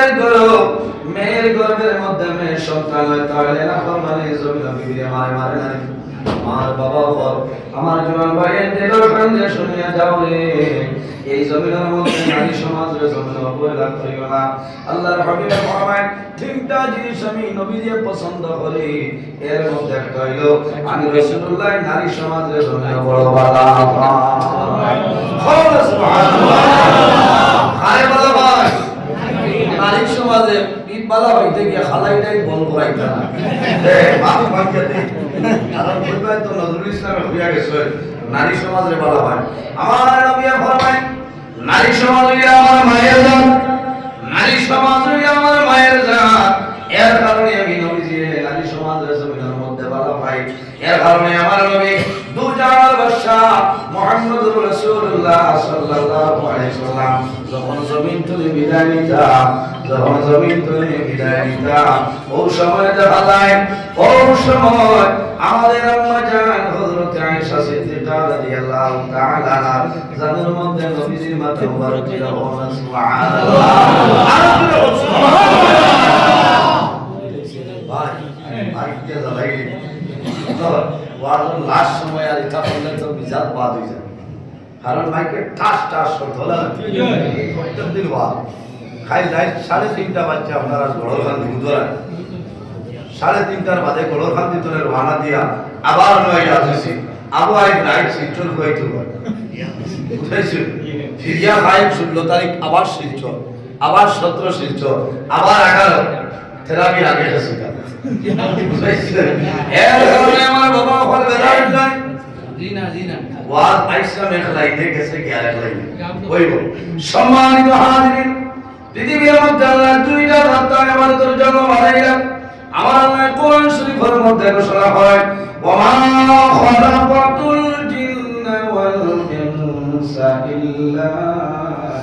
মায়ের গর্ভ, মেয়ের গর্ভের মধ্যে মেয়ের সন্তান হয়, তাহলে না ফরমানে জমিন বিবিরে মারে না। আমার বাবা বল, আমার জোয়ান ভাইয়ের দিলর কান্দে শুনিয়া যাও রে, এই জমিনের মধ্যে নারী সমাজের জমিন অবহেলা করিও না। আল্লাহর হাবিব ফরমায়, তিনটা জিনিস আমি নবীজি পছন্দ করি, এর মধ্যে একটা হইল আমি রাসূলুল্লাহ নারী সমাজের জন্য বড় বাধা। সুবহানাল্লাহ। আরে বাবা ভাই, নারী সমাজে বালা হইতে গিয়ে খালাইটাই বল করাইতে না দে মাফ বাকিয়ে দে, কারণ কইবাই তো নজরুল ইসলামে হইয়া গেছে নারী সমাজে বালা ভাই। আমার নবী ফরমায়, নারী সমাজ হইয়া আমার মায়ের জাত, নারী সমাজ হইয়া আমার মায়ের জাত। এর কারণে আমি নবীজি নারী সমাজের জমিনের মধ্যে বালা ভাই। এর কারণে আমার নবী দুজাহানের বাদশা মুহাম্মদুর রাসূলুল্লাহ সাল্লাল্লাহু আলাইহি ওয়াসাল্লাম যখন জমিন থেকে বিদায় নিতা, যখন জমিন থেকে বিদায় নিতা, ওই সময় দেখা যায়, ওই সময় আমাদের আম্মা জান হযরত আয়েশা সিদ্দিকা রাদিয়াল্লাহু তাআলা আনহা জানের মধ্যে নবীজির মাথা মুবারক ছিল। সুবহানাল্লাহ। ভাই ভাই কে জ্বালাই ওয়াজের লাস্ট সময় আর এটা বললে তো বিজাত বাদ হয়ে যায়, কারণ মাইকে ঠাস ঠাস করতে হলে প্রত্যেকদিন ওয়াজ খাই রাত 3:30 বাজছে, আপনারা গড়খান্তি উদরায় 3:30টার বাদে গড়খান্তি তোরে রওনা দিয়া আবার নয় আসছি, আবার রাইট শিলচর হইতো বুঝাইছো, ফিরিয়া খাই 16 তারিখ আবার শিলচর, আবার 17 শিলচর, আবার 11 থেরাপি আগে গেছে। বুঝাইছো এর কারণে আমার বাবা ওখানে বেদার নাই জিনা ওয়াজ আইসা মেখলাইতে গেছে কি আর লাইনে হইব। সম্মানিত হাজিরিন, পৃথিবীর মধ্যে আল্লাহ দুইটা রাস্তা আমাদের জন্য বানাইলেন। আমার আল্লাহ কোরআন শরীফের মধ্যে ঘোষণা করেন, ওয়া মা খালাকাতুল জিন্না ওয়াল ইনসা ইল্লা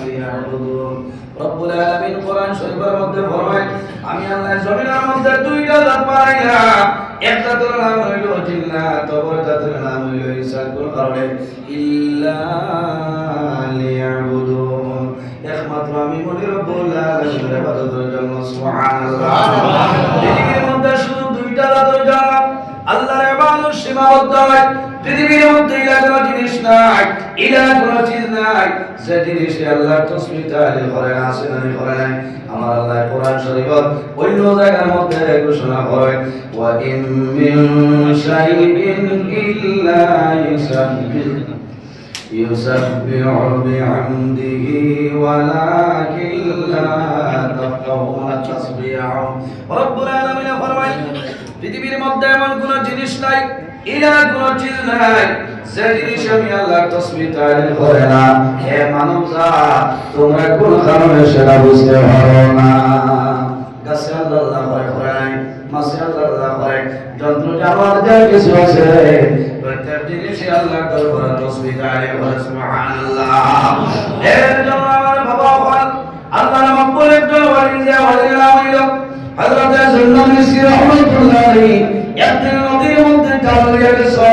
লিয়াবুদুন। রব্বুল আলামিন কোরআন শরীফের মধ্যে ফরমায়, আমি আল্লাহ জমিনের মধ্যে দুইটা জাত বানাইলাম, একটা তোর নাম হইল জিন্নাত, অপরটা তোর নাম হইল ইনসান। কোন কারণে? ইল্লা লিয়াবুদুন, একমাত্র আমি মনি রব্বুল আলামিনের ইবাদতের জন্য। সুবহানাল্লাহ। পৃথিবীর মধ্যে শুধু দুইটা জাতের জন্য আল্লাহর ইবাদত সীমাবদ্ধ নয়। পৃথিবীর মধ্যে ইলা কোনো জিনিস নাই, ইলা কোনো চিজ নাই যে জিনিসে আল্লাহর তাসবিহ তাহলিল করে না, আছে না করে নাই। আমার আল্লাহ কোরআন শরীফত অন্য জায়গার মধ্যে ঘোষণা করেন, ওয়া ইম মিন শাইইন ইল্লা ইউসাব্বিহু বিহামদিহি ওয়ালাকিন লা তাফকাহুনা তাসবিহাহুম। রব্বুল আলামিন ফরমায়, পৃথিবীর মধ্যে এমন কোন জিনিস নাই, ইলা কোন চিজ নাই যে জিনিস আমি আল্লাহর তাসবিহ তাহলিল করে না। হে মানব জাত, তোমরা কোন কারণে সেটা বুঝতে পারো না। গাছে আল্লাহ করে নাই, মাছে আল্লাহ করে, যন্ত্র জানোয়ার যা কিছু আছে প্রত্যেক জিনিসে আল্লাহর দরবারে তাসবিহ তাহলিল করে। সুবহানাল্লাহ। এর জন্য আমার বাবা বল, আল্লাহর মকবুল একজন ওয়ালি যে ওয়ালির নাম হইল হযরত সুন্নাত মিসরি রাহমাতুল্লাহ আলাইহি। একদিন নদীর মধ্যে জাল লইয়া গেছে,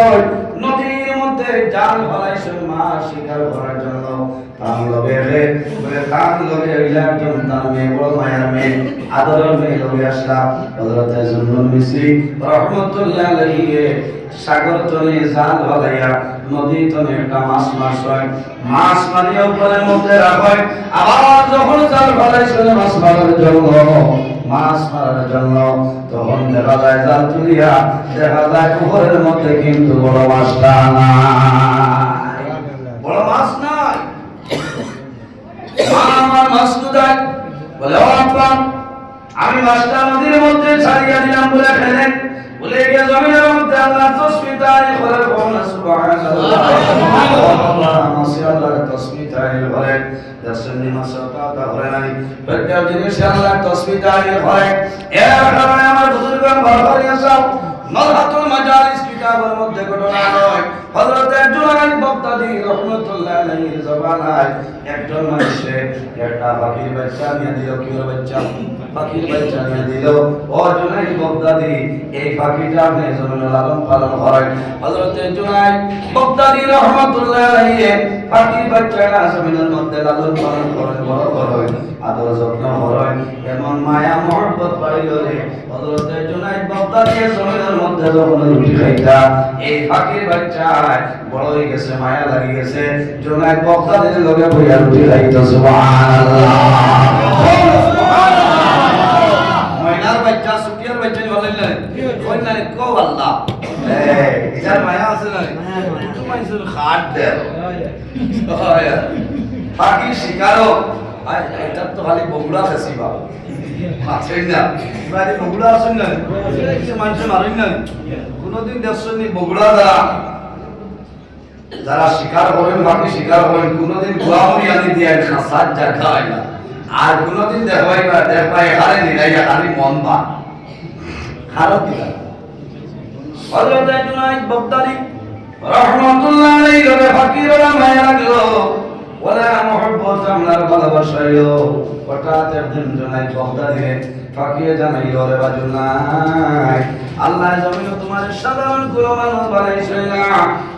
নদীর মধ্যে জাল ফলাইছে মাছ শিকার করার জন্য। তার লগে একজন তার মেয়ে, বড় মায়ের মেয়ে, আদরের মেয়ে লগে আসলা হযরত সুন্নাত মিসরি রাহমাতুল্লাহ আলাইহি সাগর তলে জাল ফলাইয়া নদী তলে একটা মাছ মারছে, মাছ মারিয়া উপরের মধ্যে রাখয়। আবার যখন জাল ফলাইছে মাছ মারার জন্য, তখন দেখা যায় জাল তুলিয়া দেখা যায় পুকুরের মধ্যে কিন্তু বড় মাছটা নাই, বড় মাছ নাই। আমার মাছ কোথায়? বলে, ও আপা, আমি মাছটা নদীর মধ্যে ছাড়িয়া দিলাম বলে ফেলেন, বলে গিয়ে জমিনের মধ্যে আল্লাহ তাসবিহ তাহলিল করে। সুবহানাল্লাহ। মাছে আল্লাহর তাসবিহ তাহলিল করে, দর্শনী মাছে কথা করে নাই, প্রত্যেক জিনিসে আল্লাহর তাসবিহ তাহলিল করে। এর কারণে আমার বুজুর্গগণ বরকত ইয়াসাও মালহাতুল মাজালিস কিতাবের মধ্যে ঘটনা হয়, হযরত জুনাইদ বাগদাদী রাহমাতুল্লাহ আলাইহির জবানায় একজন মানুষে একটা পাখির বাচ্চা নিয়ে দিল। কি বাচ্চা? পাখির বাচ্চা নিয়ে দিল। ও জুনাইদ বাগদাদী, এই পাখিটা আপনি জমিনে লালন পালন করেন। হযরত জুনাইদ বাগদাদী রাহমাতুল্লাহ আলাইহি পাখির বাচ্চাটা জমিনের মধ্যে লালন পালন করেন, বড় করেন। আদর যত্ন করেন এমন মায়া মহব্বত পাইল রে হযরত জুনায়েদ বাগদাদি জমিনের মধ্যে যখন রুটি খাইতা এই ফাকির বাচ্চায় বড় হয়ে গেছে মায়া লাগি গেছে জুনায়েদ বাগদাদির লগে বইয়া রুটি খাইতো সুবহানাল্লাহ ময়নার বাচ্চা সুটিয়ার বাচ্চা বলেন কই না কো আল্লাহ ইজার মায়া আছে না তুমি শুন খাট দে ফাকির শিকারও আর এটা তো খালি বগুড়া আছে বাবা মাছের না বাড়ি বগুড়া আছেন না মানুষ মারেন না কোনদিন দেখছেন বগুড়া যারা শিকার করেন বাকি শিকার করেন কোনদিন গোয়ামুড়ি আনি দিয়ে খাসার যা খাওয়াই না আর কোনদিন দেখবাই না দেখবাই হারে নিরাইয়া খালি মন বা খারাপ দিলা হযরত জুনায়েদ বাগদাদি রাহমাতুল্লাহ আলাইহি রে ফাকিররা মায়া লাগলো ওলা মুহাব্বত আমলার ভালোবাসাইলো হঠাৎ একদিন জুনায়েদ বাগদাদি ফাকিয়ে জানাইলো রে বাজুনাই আল্লাহ জমিনে তোমার সাধারণ কোনো মানুষ বানাইছে না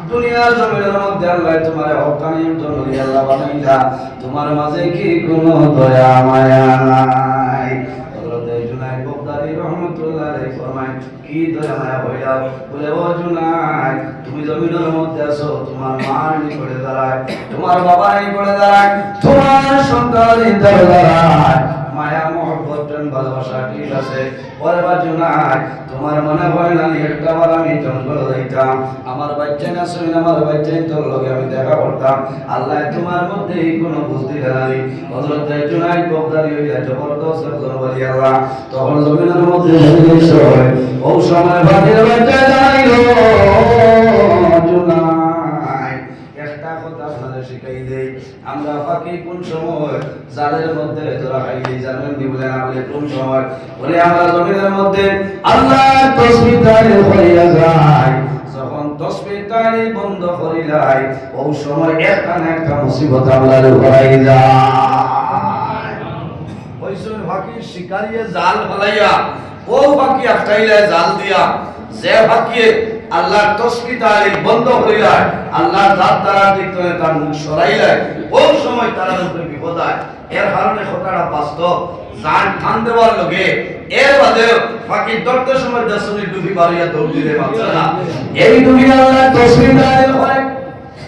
দুনিয়ার জমিনের মধ্যে আল্লাহ তোমার হকানিম জনলি আল্লাহ বানাইলা তোমার মাঝে কি কোনো দয়া মায়া নাই হযরত জুনায়েদ বাগদাদি রাহমাতুল্লাহ আলাইহি ফরমায় কি দয়া মায়া হইলা বলে ও জুনায়েদ তুমি জমিনের মধ্যে আছো তোমার মা নিকটে দাঁড়ায় তোমার বাবা নিকটে দাঁড়ায় তোমার সন্তান নিকটে দাঁড়ায় মায়া মহব্বত প্রেম ভালোবাসা ঠিক আছে পরে বাজু নাই তোমার মনে হয় না একটা বার আমি জঙ্গল যাইতাম আমার বাচ্চা না শুনে আমার বাচ্চাই তোর লগে আমি দেখা করতাম আল্লাহ তোমার মধ্যে কোনো বুঝতে নাই হযরত জুনায়েদ বাগদাদি হইলা জবরদস্ত একজন ওলি আল্লাহ তখন জমিনের মধ্যে ও সময় বাকির বাচ্চা যাইলো জুনায়েদ একটা কথা আপনাদের শিখাই দেই আমরা ফাঁকি কোন সময় জালের মধ্যে ধরা খাইলি জানেন কি বলে না বলে কোন সময় বলে আমরা জমিনের মধ্যে আল্লাহ তাসবিহ তাহলিল করিয়া যায় যখন তাসবিহ তাহলিল বন্ধ করিলাই ওই সময় একটা না একটা মুসিবত আমলার উপরাই যায় ওই সময় ফাঁকি শিকারিয়ে জাল ফলাইয়া ও ফাঁকি আটকাইলে জাল দিয়া যে ফাঁকিয়ে আল্লাহর তাসবিহ তাহলিল বন্ধ করিলাই আল্লাহর জাত দ্বারা দেখতে তার মুখ সরাইলাই ওই সময় তার উপরে বিপদ হয় এর কারণে কথাটা বাস্তব জান টান দেওয়ার লগে এর বাদে ফাঁকি ধরতে সময় দর্শনে ডুবি বাড়িয়া দৌড় দিলে বাচ্চারা এই ডুবি আল্লাহ তাসবিহ তাহলিল করে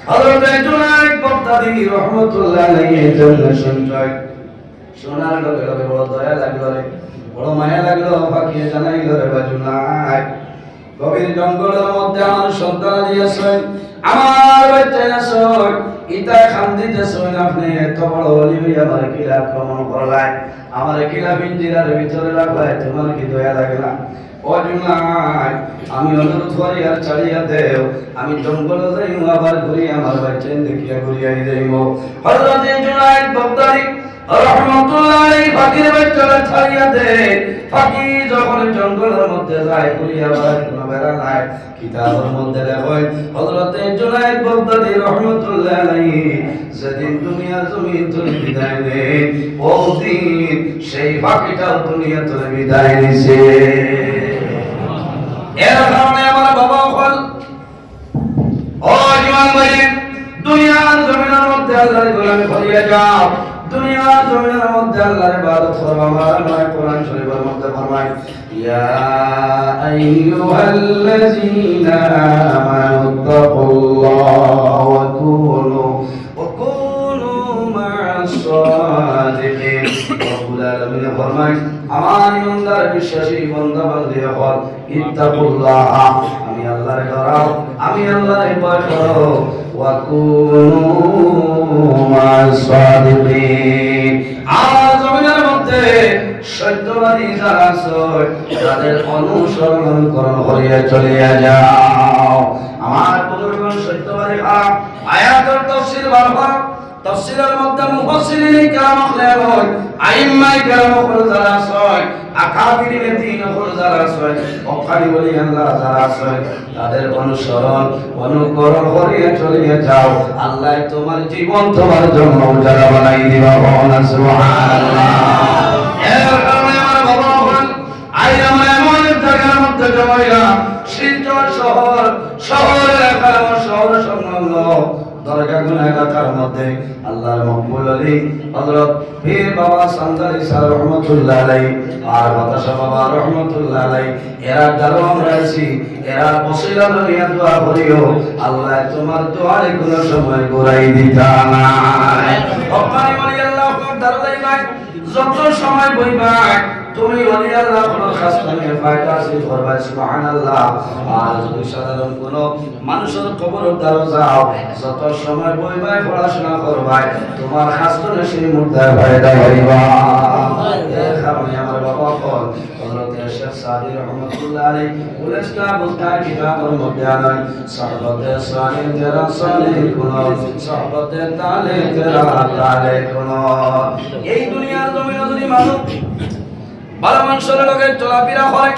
হযরত জুনায়েদ বাগদাদি রাহমাতুল্লাহ আলাইহি জন্য সঞ্জয় সোনার লগে লগে বড় দয়া লাগলো রে বড় মায়া লাগলো ফাঁকি জানাইলো রে বাজুনাই গভীর জঙ্গলের মধ্যে আমার সন্তান দিয়েছেন আমার বাচ্চা আছেন ইতা খান দিতেছেন আপনি এত বড় ওলি হইয়া আমার কিলা আক্রমণ করলাই আমার কিলা পিঞ্জিরার ভিতরে রাখলাই তোমার কি দয়া লাগে না ও জুনায়েদ আমি অনুরোধ করি আর ছাড়িয়া দেও আমি জঙ্গলে যাই আবার ঘুরি আমার বাচ্চা দেখিয়া ঘুরিয়া যাইব হযরত জুনায়েদ বাগদাদি রাহমাতুল্লাহ আলাইহি ফাকির বাচ্চারা ছাড়িয়া দে ফাকি যখন জঙ্গলের মধ্যে যায় ঘুরিয়া আবার কোনো বেড়া নাই কিতাবের মধ্যে লেখেন হযরত জুনায়েদ বাগদাদি রাহমাতুল্লাহ আলাইহি যেদিন দুনিয়ার জমিন থেকে বিদায় নেন ওই দিন সেই ফাকিটাও দুনিয়া থেকে বিদায় নিছে এর কারণে আমার বাবা হল ও জীবন ভাই দুনিয়ার জমিনের মধ্যে আল্লাহর গোলামি করিয়া যাও দুনিয়ার জমিনের মধ্যে আল্লাহর ইবাদত করবা আমার কোরআন শরীফের মধ্যে ফরমায় ইয়া আইয়ুহাল্লাযীনা আমানু তাকুল্লাহ ওয়া কুনু মা'আস সাদিকিন রব্বুল আলামিন ফরমায় আমার ইমানদার বিশ্বাসী বান্দা বান্দী হল ইত্তাকুল্লাহ আমি আল্লাহর ডরাও আমি আল্লাহর ভয় করো ওয়া কুনু মা'আস সাদিকিন আর জমিনের মধ্যে সত্যবাদী যারা আছে তাদের অনুসরণ করিয়া চলিয়া যাও আমার বুজুর্গগণ সত্যবাদী আয়াতের তাফসীর বারবার তাফসীরের মধ্যে মুফাসসিরিন কিরাম লেখেন আইম্মাই কিরাম যারা আছে আকাবিরিন দ্বীন যারা আছে অকারি ওলি আল্লাহ যারা আছে তাদের অনুসরণ অনুকরণ করিয়া চলিয়া যাও আল্লাহ তোমার জীবন তোমার জন্য উজাড় বানাই দিবা সুবহানাল্লাহ এর কারণে আমার বাবা বলেন আই আমরা এমন জায়গার মধ্যে জমাইলা শিলচর শহরের এলাকার শহর সংলগ্ন দরগাগুনা এলাকার মধ্যে আল্লাহর মকবুল আলী হযরত পীর বাবা সান্দালী স্যার রহমাতুল্লাহ আলাইহি আর বাতাসা বাবা রহমাতুল্লাহ আলাইহি এরা দ্বারা আমরা আছি এরা ওসিলা লইয়া দোয়া করিও আল্লাহ তোমার দোয়ারে কোন সময় ঘুরাই দিতা না রব্বানি ওলি আল্লাহ আপনার দরজায় ভাই যত সময় বইবা তুমি ওলি আল্লাহ কোন খাস করে ফায়দা আছে করবা সুবহানাল্লাহ আর যদি সাধারণ কোন মানুষের কবর দ্বারা যাও যত সময় বইবা পড়াশোনা করবা তোমার খাস করে সেই মুর্দা ফায়দা হইবা এই কারণে আমার বাবা বল হযরত শেখ সাদি রহমাতুল্লাহ আলাইহি উলেসটা বলতা কিতাবের মধ্যে আনেন সাহাবাতে সালিহ তেরা সালিহ কোন সাহাবাতে তালে তেরা তালে কোন এই দুনিয়ার জমিনে যদি মানুষ ভালো মানুষের লগে চলাফেরা করে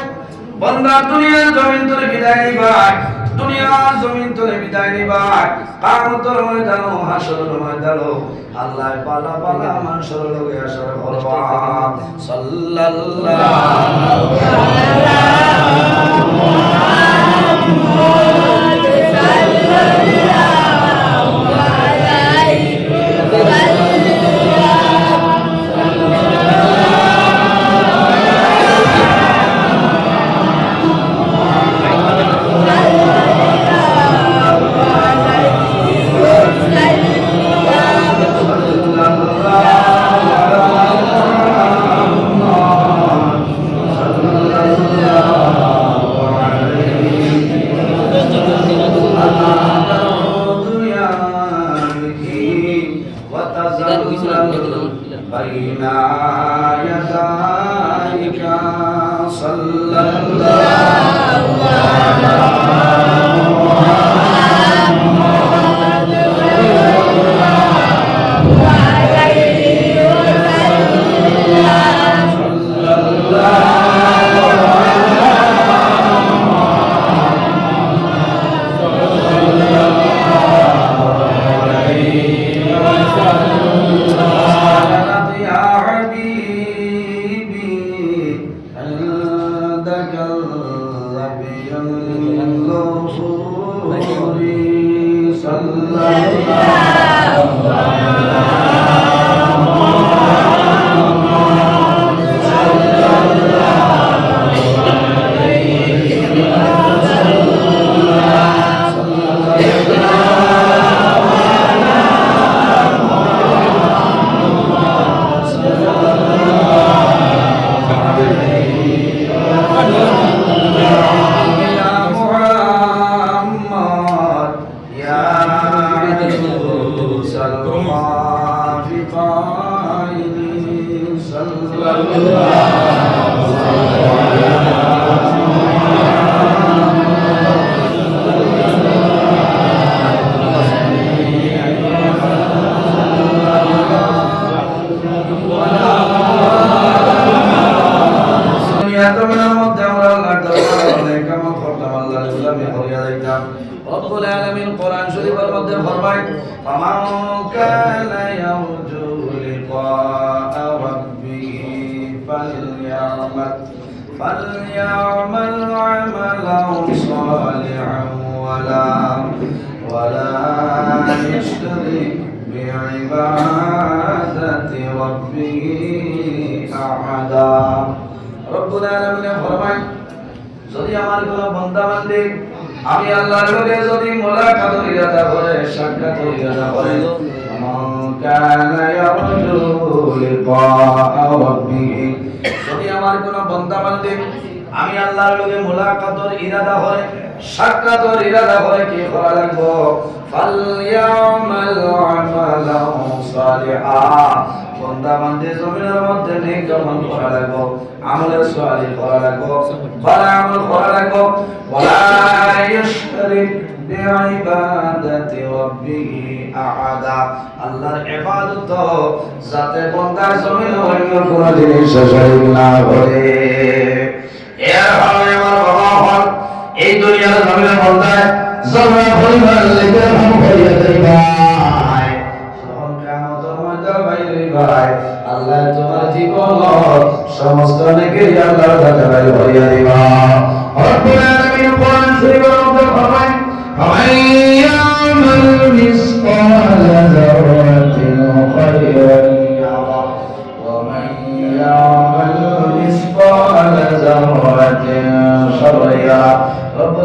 বন্দা দুনিয়ার জমিন থেকে বিদায় নিবা দুনিয়ার জমিন থেকে বিদায় নিবা কিয়ামতের ময়দানে হাসরের ময়দানে আল্লাহ পালা পালা মানুষের লগে আসার করবা সাল্লাল্লাহু রব্বুল আলামিন কোরআন শরীফের মধ্যে ফরমায় ফামান কানা ইয়ারজু লিকা রাব্বিহি ফালইয়ামাল আমালান সালিহান ওয়ালা ইশরিক বিইবাদাতি রাব্বিহি আহাদা রব্বুল আলামিন ফরমায় যদি আমার কোন বান্দা বান্দি আমি আল্লাহর লগে যদি মুলাকাত ইরাদা করে সাক্ষাৎ ইরাদা করে মান কানা ইয়ারজু লিকা রাব্বিহি যদি আমার কোন বান্দা বান্দি আমি আল্লাহর লগে মুলাকাতের ইরাদা করে সাক্ষাতের ইরাদা করে কি করা লাগবে ফালইয়ামাল আমালান সালিহা বান্দা বান্দি জমিনের মধ্যে নেক আমল করা লাগবে আমলে সালিহ করা লাগবে ভালো আমল করা লাগবে ওয়ালা ইশরিক বিইবাদাতি রাব্বিহি আহাদা আল্লাহর ইবাদত যাতে বান্দা জমিনে অন্য কোন জিনিস শরীক না করে এর কারণে আমার বাবা এই দুনিয়ার জমিনে বান্দা জমা পরিবার লেগে নাম করিয়া দেই ভাই যখন কিয়ামতের ময়দানে বাইরে ভাই আল্লাহ তোমার জীবন সমস্ত নেকি আল্লাহর কাছে বাইরে করিয়া দিবা রব্বুল আলামিন কোরআন শরীফের মধ্যে ফরমায় ফামাইয়ামাল মিসকালা যারাতিন খায়রান مثقال ذرة شر يره رب